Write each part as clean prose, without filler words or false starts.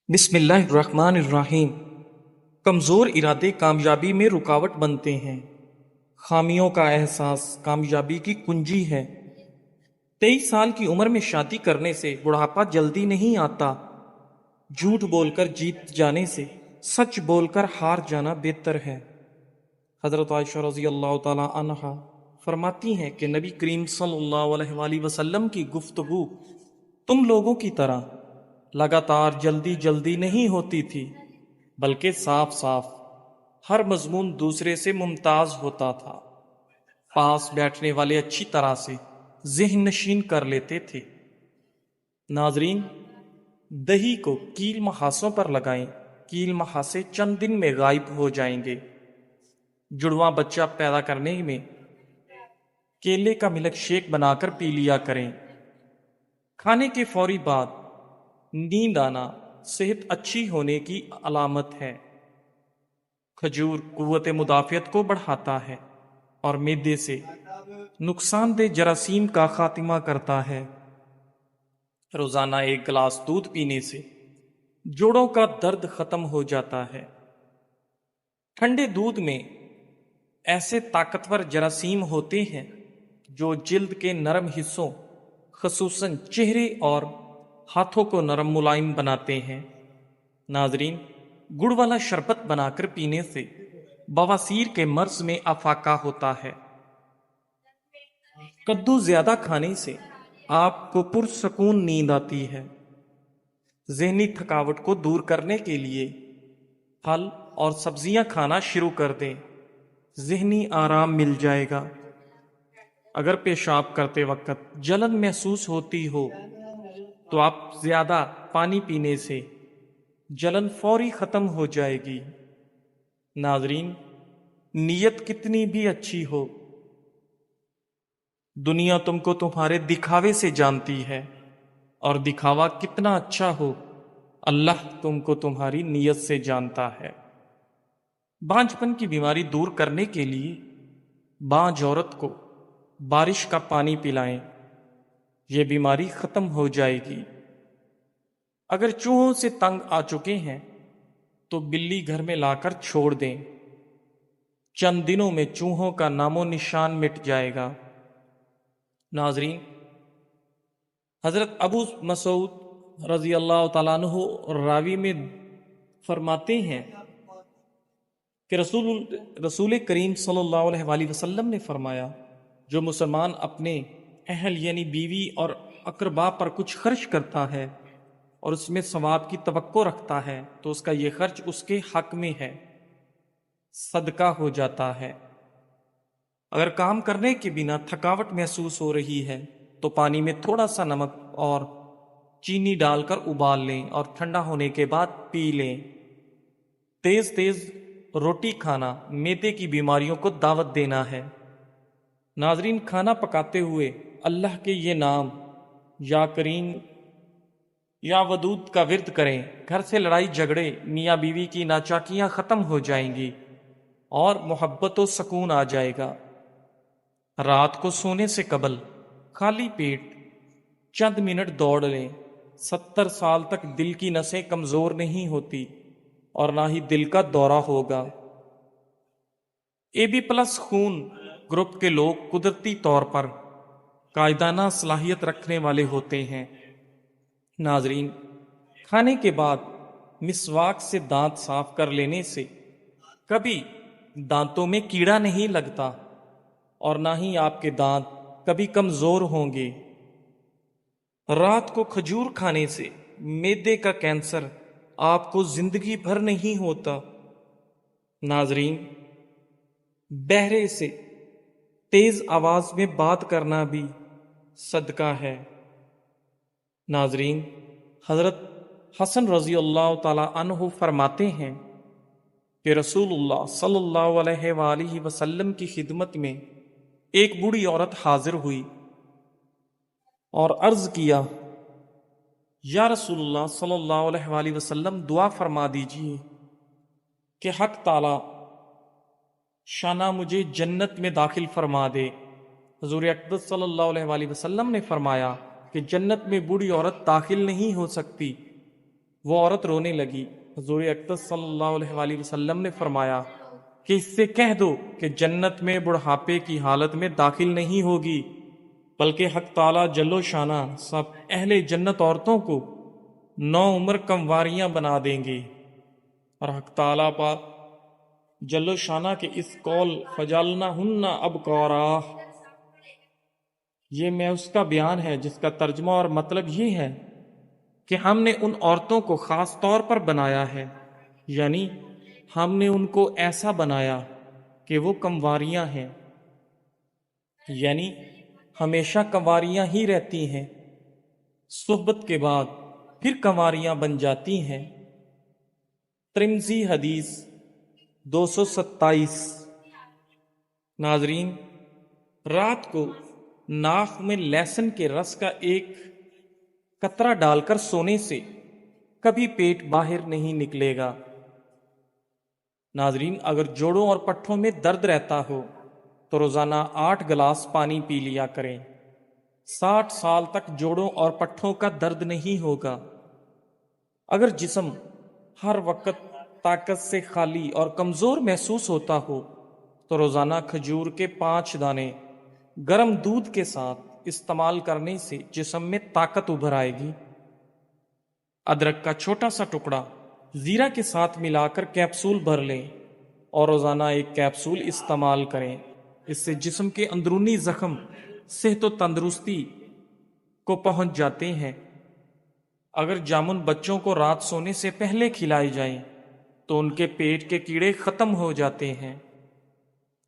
بسم اللہ الرحمن الرحیم۔ کمزور ارادے کامیابی میں رکاوٹ بنتے ہیں۔ خامیوں کا احساس کامیابی کی کنجی ہے۔ 23 سال کی عمر میں شادی کرنے سے بڑھاپا جلدی نہیں آتا۔ جھوٹ بول کر جیت جانے سے سچ بول کر ہار جانا بہتر ہے۔ حضرت عائشہ رضی اللہ تعالی عنہا فرماتی ہیں کہ نبی کریم صلی اللہ علیہ وآلہ وسلم کی گفتگو تم لوگوں کی طرح لگاتار جلدی جلدی نہیں ہوتی تھی، بلکہ صاف صاف ہر مضمون دوسرے سے ممتاز ہوتا تھا۔ پاس بیٹھنے والے اچھی طرح سے ذہن نشین کر لیتے تھے۔ ناظرین، دہی کو کیل محاسوں پر لگائیں، کیل محاسے چند دن میں غائب ہو جائیں گے۔ جڑواں بچہ پیدا کرنے میں کیلے کا ملک شیک بنا کر پی لیا کریں۔ کھانے کے فوری بعد نیند آنا صحت اچھی ہونے کی علامت ہے۔ کھجور قوت مدافعت کو بڑھاتا ہے اور معدے سے نقصان دہ جراثیم کا خاتمہ کرتا ہے۔ روزانہ 1 گلاس دودھ پینے سے جوڑوں کا درد ختم ہو جاتا ہے۔ ٹھنڈے دودھ میں ایسے طاقتور جراثیم ہوتے ہیں جو جلد کے نرم حصوں خصوصاً چہرے اور ہاتھوں کو نرم ملائم بناتے ہیں۔ ناظرین، گڑ والا شربت بنا کر پینے سے بواسیر کے مرض میں افاقہ ہوتا ہے۔ کدو زیادہ کھانے سے آپ کو پرسکون نیند آتی ہے۔ ذہنی تھکاوٹ کو دور کرنے کے لیے پھل اور سبزیاں کھانا شروع کر دیں، ذہنی آرام مل جائے گا۔ اگر پیشاب کرتے وقت جلن محسوس ہوتی ہو تو آپ زیادہ پانی پینے سے جلن فوری ختم ہو جائے گی۔ ناظرین، نیت کتنی بھی اچھی ہو، دنیا تم کو تمہارے دکھاوے سے جانتی ہے، اور دکھاوا کتنا اچھا ہو، اللہ تم کو تمہاری نیت سے جانتا ہے۔ بانجھپن کی بیماری دور کرنے کے لیے بانجھ عورت کو بارش کا پانی پلائیں، یہ بیماری ختم ہو جائے گی۔ اگر چوہوں سے تنگ آ چکے ہیں تو بلی گھر میں لا کر چھوڑ دیں، چند دنوں میں چوہوں کا نام و نشان مٹ جائے گا۔ ناظرین، حضرت ابو مسعود رضی اللہ تعالیٰ عنہ راوی میں فرماتے ہیں کہ رسول کریم صلی اللہ علیہ وآلہ وسلم نے فرمایا، جو مسلمان اپنے اہل یعنی بیوی اور اقربا پر کچھ خرچ کرتا ہے اور اس میں ثواب کی توقع رکھتا ہے تو اس کا یہ خرچ اس کے حق میں ہے، صدقہ ہو جاتا ہے۔ اگر کام کرنے کے بنا تھکاوٹ محسوس ہو رہی ہے تو پانی میں تھوڑا سا نمک اور چینی ڈال کر ابال لیں اور ٹھنڈا ہونے کے بعد پی لیں۔ تیز تیز روٹی کھانا معدے کی بیماریوں کو دعوت دینا ہے۔ ناظرین، کھانا پکاتے ہوئے اللہ کے یہ نام یا کریم یا ودود کا ورد کریں، گھر سے لڑائی جھگڑے میاں بیوی کی ناچاکیاں ختم ہو جائیں گی اور محبت و سکون آ جائے گا۔ رات کو سونے سے قبل خالی پیٹ چند منٹ دوڑ لیں۔ 70 سال تک دل کی نسیں کمزور نہیں ہوتی اور نہ ہی دل کا دورہ ہوگا۔ AB+ خون گروپ کے لوگ قدرتی طور پر قائدانہ صلاحیت رکھنے والے ہوتے ہیں۔ ناظرین، کھانے کے بعد مسواک سے دانت صاف کر لینے سے کبھی دانتوں میں کیڑا نہیں لگتا اور نہ ہی آپ کے دانت کبھی کمزور ہوں گے۔ رات کو کھجور کھانے سے معدے کا کینسر آپ کو زندگی بھر نہیں ہوتا۔ ناظرین، بہرے سے تیز آواز میں بات کرنا بھی صدقہ ہے۔ ناظرین، حضرت حسن رضی اللہ تعالی عنہ فرماتے ہیں کہ رسول اللہ صلی اللہ علیہ وآلہ وسلم کی خدمت میں ایک بوڑھی عورت حاضر ہوئی اور عرض کیا، یا رسول اللہ صلی اللہ علیہ وآلہ وسلم، دعا فرما دیجئے کہ حق تعالی شانہ مجھے جنت میں داخل فرما دے۔ حضور اقدس صلی اللہ علیہ وآلہ وسلم نے فرمایا کہ جنت میں بوڑھی عورت داخل نہیں ہو سکتی وہ عورت رونے لگی۔ حضور اقدس صلی اللہ علیہ وآلہ وسلم نے فرمایا کہ اس سے کہہ دو کہ جنت میں بڑھاپے کی حالت میں داخل نہیں ہوگی، بلکہ حق تعالی جل و شانہ سب اہل جنت عورتوں کو 9 عمر کمواریاں بنا دیں گے۔ اور حق تعالی پاک جل و شانہ کے اس قول فجعلناہن ابکارا، یہ میں اس کا بیان ہے جس کا ترجمہ اور مطلب یہ ہے کہ ہم نے ان عورتوں کو خاص طور پر بنایا ہے، یعنی ہم نے ان کو ایسا بنایا کہ وہ کنواریاں ہیں، یعنی ہمیشہ کنواریاں ہی رہتی ہیں، صحبت کے بعد پھر کنواریاں بن جاتی ہیں۔ ترمذی حدیث 227۔ ناظرین، رات کو ناک میں لہسن کے رس کا ایک قطرہ ڈال کر سونے سے کبھی پیٹ باہر نہیں نکلے گا۔ ناظرین، اگر جوڑوں اور پٹھوں میں درد رہتا ہو تو روزانہ 8 گلاس پانی پی لیا کریں۔ 60 سال تک جوڑوں اور پٹھوں کا درد نہیں ہوگا۔ اگر جسم ہر وقت طاقت سے خالی اور کمزور محسوس ہوتا ہو تو روزانہ کھجور کے 5 دانے گرم دودھ کے ساتھ استعمال کرنے سے جسم میں طاقت ابھر آئے گی۔ ادرک کا چھوٹا سا ٹکڑا زیرہ کے ساتھ ملا کر کیپسول بھر لیں اور روزانہ 1 کیپسول استعمال کریں۔ اس سے جسم کے اندرونی زخم صحت و تندرستی کو پہنچ جاتے ہیں۔ اگر جامن بچوں کو رات سونے سے پہلے کھلائے جائیں تو ان کے پیٹ کے کیڑے ختم ہو جاتے ہیں۔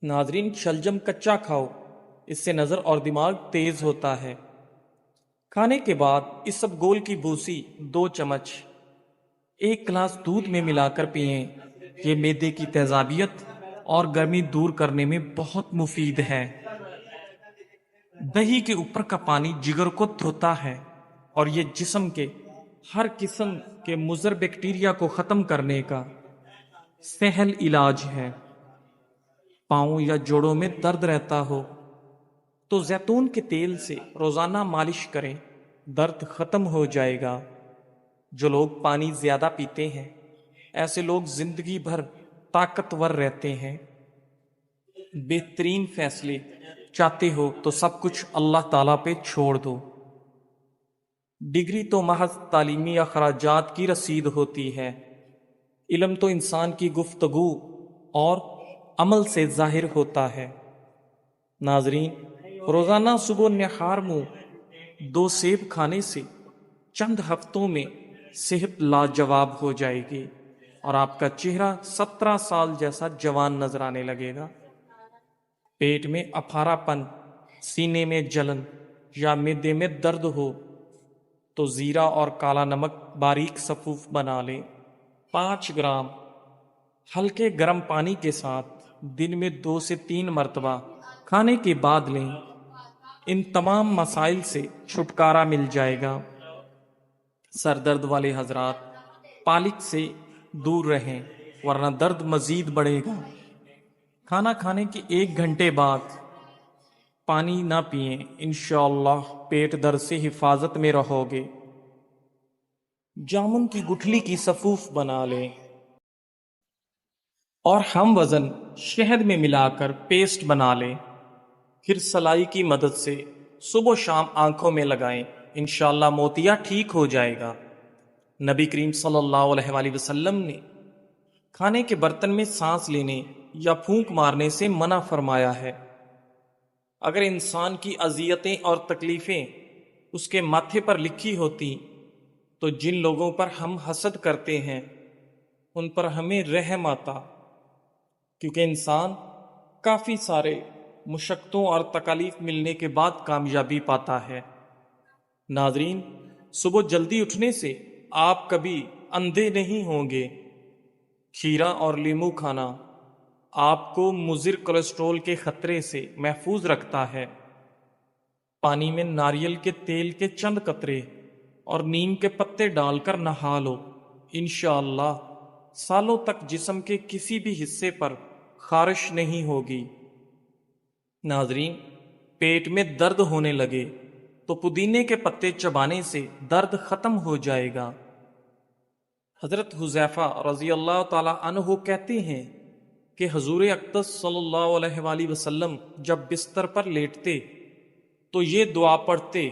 ناظرین، شلجم کچا کھاؤ، اس سے نظر اور دماغ تیز ہوتا ہے۔ کھانے کے بعد اسبگول کی بھوسی 2 چمچ 1 گلاس دودھ میں ملا کر پئیں۔ یہ معدے کی تیزابیت اور گرمی دور کرنے میں بہت مفید ہے۔ دہی کے اوپر کا پانی جگر کو دھوتا ہے اور یہ جسم کے ہر قسم کے مضر بیکٹیریا کو ختم کرنے کا سہل علاج ہے۔ پاؤں یا جوڑوں میں درد رہتا ہو تو زیتون کے تیل سے روزانہ مالش کریں، درد ختم ہو جائے گا۔ جو لوگ پانی زیادہ پیتے ہیں ایسے لوگ زندگی بھر طاقتور رہتے ہیں۔ بہترین فیصلے چاہتے ہو تو سب کچھ اللہ تعالیٰ پہ چھوڑ دو۔ ڈگری تو محض تعلیمی اخراجات کی رسید ہوتی ہے، علم تو انسان کی گفتگو اور عمل سے ظاہر ہوتا ہے۔ ناظرین، روزانہ صبح نہار منہ 2 سیب کھانے سے چند ہفتوں میں صحت لاجواب ہو جائے گی اور آپ کا چہرہ 17 سال جیسا جوان نظر آنے لگے گا۔ پیٹ میں اپھارا پن، سینے میں جلن یا معدے میں درد ہو تو زیرہ اور کالا نمک باریک صفوف بنا لیں۔ 5 گرام ہلکے گرم پانی کے ساتھ دن میں 2 سے 3 مرتبہ کھانے کے بعد لیں۔ ان تمام مسائل سے چھٹکارا مل جائے گا۔ سر درد والے حضرات پالک سے دور رہیں ورنہ درد مزید بڑھے گا۔ کھانا کھانے کے 1 گھنٹے بعد پانی نہ پئیں، انشاءاللہ پیٹ درد سے حفاظت میں رہو گے۔ جامن کی گٹھلی کی صفوف بنا لیں اور ہم وزن شہد میں ملا کر پیسٹ بنا لیں، پھر سلائی کی مدد سے صبح و شام آنکھوں میں لگائیں، انشاءاللہ موتیا ٹھیک ہو جائے گا۔ نبی کریم صلی اللہ علیہ وآلہ وسلم نے کھانے کے برتن میں سانس لینے یا پھونک مارنے سے منع فرمایا ہے۔ اگر انسان کی اذیتیں اور تکلیفیں اس کے ماتھے پر لکھی ہوتی تو جن لوگوں پر ہم حسد کرتے ہیں ان پر ہمیں رحم آتا، کیونکہ انسان کافی سارے مشقتوں اور تکالیف ملنے کے بعد کامیابی پاتا ہے۔ ناظرین، صبح جلدی اٹھنے سے آپ کبھی اندھے نہیں ہوں گے۔ کھیرا اور لیمو کھانا آپ کو مضر کولیسٹرول کے خطرے سے محفوظ رکھتا ہے۔ پانی میں ناریل کے تیل کے چند قطرے اور نیم کے پتے ڈال کر نہا لو، انشاءاللہ سالوں تک جسم کے کسی بھی حصے پر خارش نہیں ہوگی۔ ناظرین، پیٹ میں درد ہونے لگے تو پودینے کے پتے چبانے سے درد ختم ہو جائے گا۔ حضرت حذیفہ رضی اللہ تعالی عنہ کہتے ہیں کہ حضور اقدس صلی اللہ علیہ وآلہ وسلم جب بستر پر لیٹتے تو یہ دعا پڑھتے،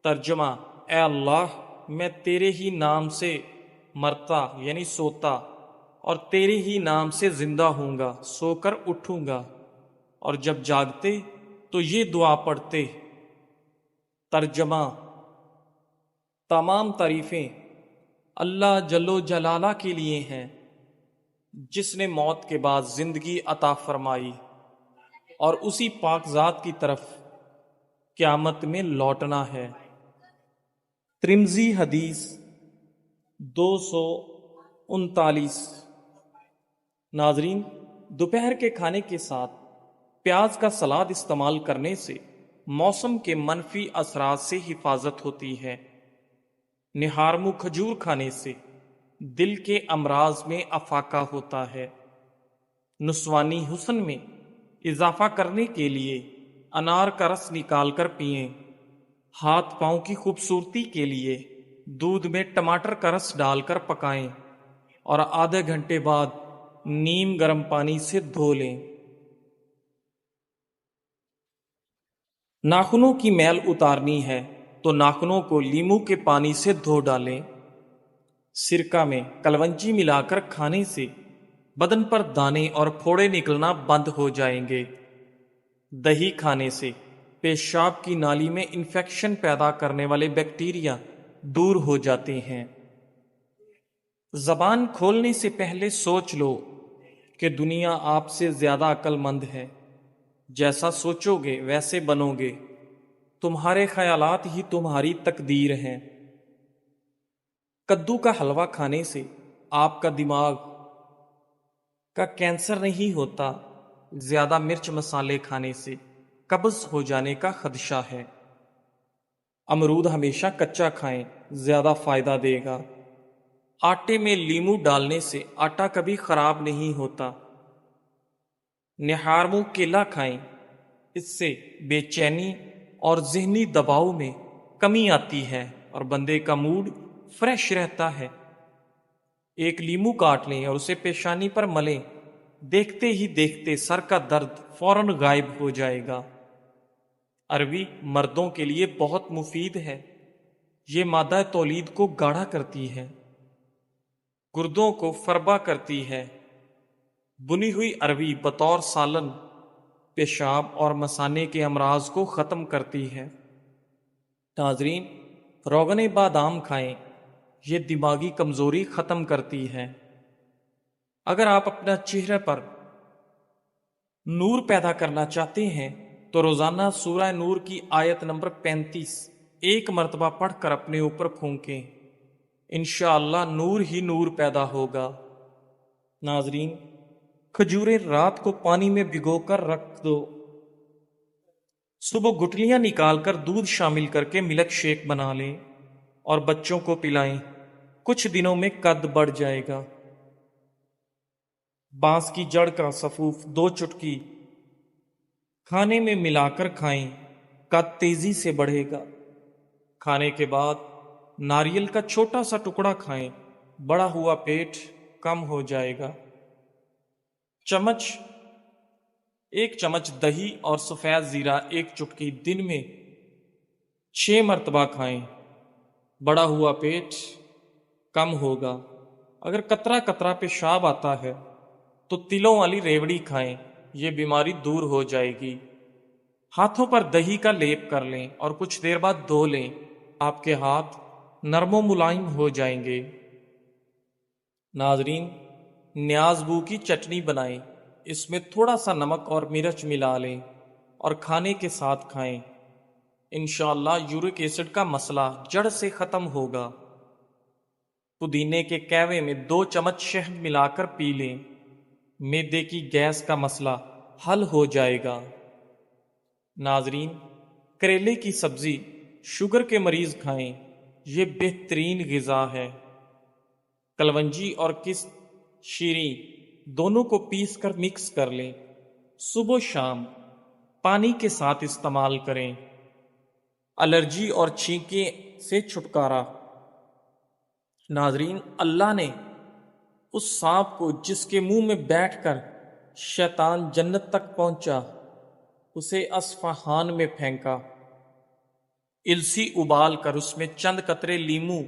ترجمہ: اے اللہ، میں تیرے ہی نام سے مرتا یعنی سوتا اور تیرے ہی نام سے زندہ ہوں گا، سو کر اٹھوں گا. اور جب جاگتے تو یہ دعا پڑھتے، ترجمہ: تمام تعریفیں اللہ جل و جلالہ کے لیے ہیں جس نے موت کے بعد زندگی عطا فرمائی، اور اسی پاک ذات کی طرف قیامت میں لوٹنا ہے. ترمذی حدیث 239. ناظرین، دوپہر کے کھانے کے ساتھ پیاز کا سلاد استعمال کرنے سے موسم کے منفی اثرات سے حفاظت ہوتی ہے. نہارمو کھجور کھانے سے دل کے امراض میں افاقہ ہوتا ہے. نسوانی حسن میں اضافہ کرنے کے لیے انار کا رس نکال کر پئیں. ہاتھ پاؤں کی خوبصورتی کے لیے دودھ میں ٹماٹر کا رس ڈال کر پکائیں اور آدھے گھنٹے بعد نیم گرم پانی سے دھو لیں. ناخنوں کی میل اتارنی ہے تو ناخنوں کو لیموں کے پانی سے دھو ڈالیں. سرکہ میں کلونجی ملا کر کھانے سے بدن پر دانے اور پھوڑے نکلنا بند ہو جائیں گے. دہی کھانے سے پیشاب کی نالی میں انفیکشن پیدا کرنے والے بیکٹیریا دور ہو جاتے ہیں. زبان کھولنے سے پہلے سوچ لو کہ دنیا آپ سے زیادہ عقل مند ہے. جیسا سوچو گے ویسے بنو گے. تمہارے خیالات ہی تمہاری تقدیر ہیں. کدو کا حلوہ کھانے سے آپ کا دماغ کا کینسر نہیں ہوتا. زیادہ مرچ مسالے کھانے سے قبض ہو جانے کا خدشہ ہے. امرود ہمیشہ کچا کھائیں، زیادہ فائدہ دے گا. آٹے میں لیموں ڈالنے سے آٹا کبھی خراب نہیں ہوتا. نہارمو کیلا کھائیں، اس سے بے چینی اور ذہنی دباؤ میں کمی آتی ہے اور بندے کا موڈ فریش رہتا ہے. ایک لیموں کاٹ لیں اور اسے پیشانی پر ملیں، دیکھتے ہی دیکھتے سر کا درد فوراً غائب ہو جائے گا. عربی مردوں کے لیے بہت مفید ہے. یہ مادہ تولید کو گاڑھا کرتی ہے، گردوں کو فربا کرتی ہے. بنی ہوئی عربی بطور سالن پیشاب اور مثانے کے امراض کو ختم کرتی ہے. ناظرین، روغن بادام کھائیں، یہ دماغی کمزوری ختم کرتی ہے. اگر آپ اپنا چہرے پر نور پیدا کرنا چاہتے ہیں تو روزانہ سورہ نور کی آیت نمبر 35 ایک مرتبہ پڑھ کر اپنے اوپر پھونکیں. انشاءاللہ نور ہی نور پیدا ہوگا. ناظرین، کھجوریں رات کو پانی میں بھگو کر رکھ دو. صبح گٹلیاں نکال کر دودھ شامل کر کے ملک شیک بنا لیں اور بچوں کو پلائیں. کچھ دنوں میں قد بڑھ جائے گا. بانس کی جڑ کا سفوف 2 چٹکی کھانے میں ملا کر کھائیں، قد تیزی سے بڑھے گا. کھانے کے بعد ناریل کا چھوٹا سا ٹکڑا کھائیں، بڑا ہوا پیٹ کم ہو جائے گا. ایک چمچ دہی اور سفید زیرہ 1 چٹکی دن میں 6 مرتبہ کھائیں، بڑا ہوا پیٹ کم ہوگا. اگر قطرہ قطرہ پیشاب آتا ہے تو تلوں والی ریوڑی کھائیں، یہ بیماری دور ہو جائے گی. ہاتھوں پر دہی کا لیپ کر لیں اور کچھ دیر بعد دھو لیں، آپ کے ہاتھ نرم و ملائم ہو جائیں گے. ناظرین، نیاز بو کی چٹنی بنائیں، اس میں تھوڑا سا نمک اور مرچ ملا لیں اور کھانے کے ساتھ کھائیں. انشاءاللہ یورک ایسڈ کا مسئلہ جڑ سے ختم ہوگا. پودینے کے کہوے میں 2 چمچ شہد ملا کر پی لیں، معدے کی گیس کا مسئلہ حل ہو جائے گا. ناظرین، کریلے کی سبزی شوگر کے مریض کھائیں، یہ بہترین غذا ہے. کلونجی اور شیریں دونوں کو پیس کر مکس کر لیں، صبح و شام پانی کے ساتھ استعمال کریں. الرجی اور چھینکیں سے چھٹکارا. ناظرین، اللہ نے اس سانپ کو جس کے منہ میں بیٹھ کر شیطان جنت تک پہنچا اسے اصفہان میں پھینکا، السی ابال کر اس میں چند قطرے لیمو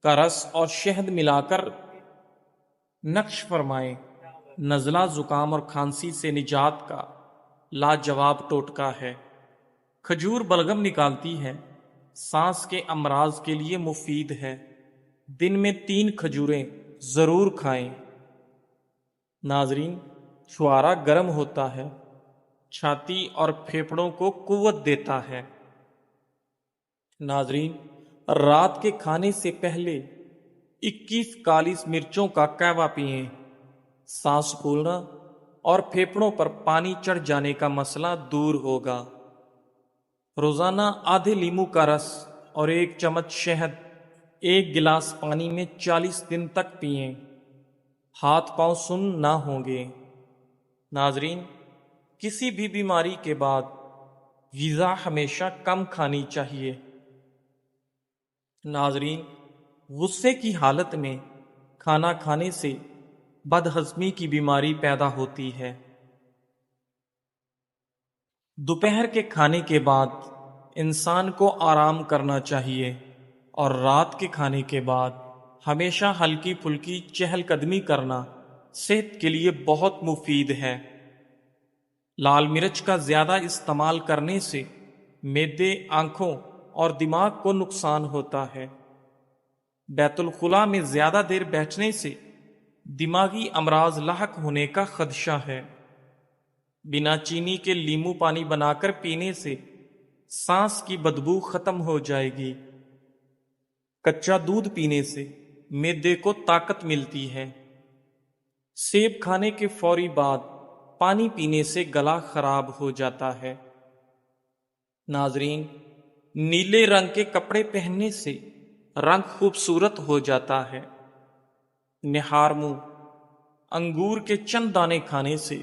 کا رس اور شہد ملا کر نقش فرمائے، نزلہ زکام اور کھانسی سے نجات کا لاجواب ٹوٹکا ہے۔ کھجور بلغم نکالتی ہے، سانس کے امراض کے لیے مفید ہے، دن میں 3 کھجوریں ضرور کھائیں۔ ناظرین، چھوارا گرم ہوتا ہے، چھاتی اور پھیپھڑوں کو قوت دیتا ہے۔ ناظرین، رات کے کھانے سے پہلے 21 کالی مرچوں کا قہوہ پئیں، سانس پھولنا اور پھیپھڑوں پر پانی چڑھ جانے کا مسئلہ دور ہوگا۔ روزانہ آدھے لیمو کا رس اور 1 چمچ شہد 1 گلاس پانی میں 40 دن تک پئیں، ہاتھ پاؤں سن نہ ہوں گے۔ ناظرین، کسی بھی بیماری کے بعد غذا ہمیشہ کم کھانی چاہیے۔ ناظرین، غصے کی حالت میں کھانا کھانے سے بدہضمی کی بیماری پیدا ہوتی ہے۔ دوپہر کے کھانے کے بعد انسان کو آرام کرنا چاہیے اور رات کے کھانے کے بعد ہمیشہ ہلکی پھلکی چہل قدمی کرنا صحت کے لیے بہت مفید ہے۔ لال مرچ کا زیادہ استعمال کرنے سے معدے، آنکھوں اور دماغ کو نقصان ہوتا ہے۔ بیت الخلاء میں زیادہ دیر بیٹھنے سے دماغی امراض لاحق ہونے کا خدشہ ہے۔ بنا چینی کے لیمو پانی بنا کر پینے سے سانس کی بدبو ختم ہو جائے گی۔ کچا دودھ پینے سے معدے کو طاقت ملتی ہے۔ سیب کھانے کے فوری بعد پانی پینے سے گلا خراب ہو جاتا ہے۔ ناظرین، نیلے رنگ کے کپڑے پہننے سے رنگ خوبصورت ہو جاتا ہے۔ نہار منہ انگور کے چند دانے کھانے سے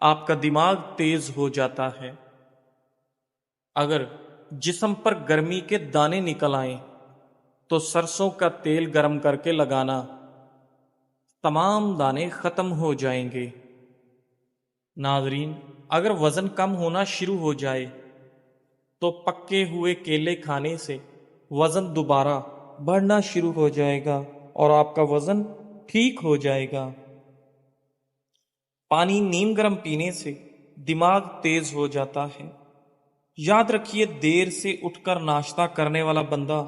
آپ کا دماغ تیز ہو جاتا ہے۔ اگر جسم پر گرمی کے دانے نکل آئیں تو سرسوں کا تیل گرم کر کے لگانا، تمام دانے ختم ہو جائیں گے۔ ناظرین، اگر وزن کم ہونا شروع ہو جائے تو پکے ہوئے کیلے کھانے سے وزن دوبارہ بڑھنا شروع ہو جائے گا اور آپ کا وزن ٹھیک ہو جائے گا۔ پانی نیم گرم پینے سے دماغ تیز ہو جاتا ہے۔ یاد رکھیے، دیر سے اٹھ کر ناشتہ کرنے والا بندہ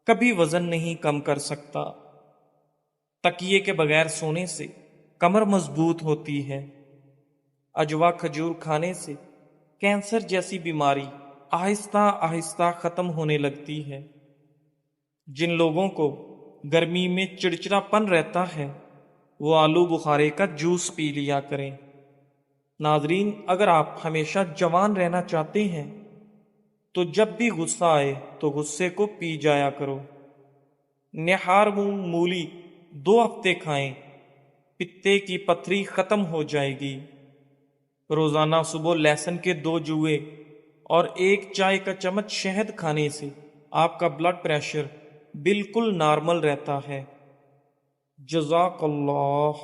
کبھی وزن نہیں کم کر سکتا۔ تکیے کے بغیر سونے سے کمر مضبوط ہوتی ہے۔ اجوا کھجور کھانے سے کینسر جیسی بیماری آہستہ آہستہ ختم ہونے لگتی ہے۔ جن لوگوں کو گرمی میں چڑچڑا پن رہتا ہے وہ آلو بخارے کا جوس پی لیا کریں۔ ناظرین، اگر آپ ہمیشہ جوان رہنا چاہتے ہیں تو جب بھی غصہ آئے تو غصے کو پی جایا کرو۔ نہار منہ مولی 2 ہفتے کھائیں، پتے کی پتھری ختم ہو جائے گی۔ روزانہ صبح لہسن کے 2 جوئے اور 1 چائے کا چمچ شہد کھانے سے آپ کا بلڈ پریشر بالکل نارمل رہتا ہے۔ جزاک اللہ۔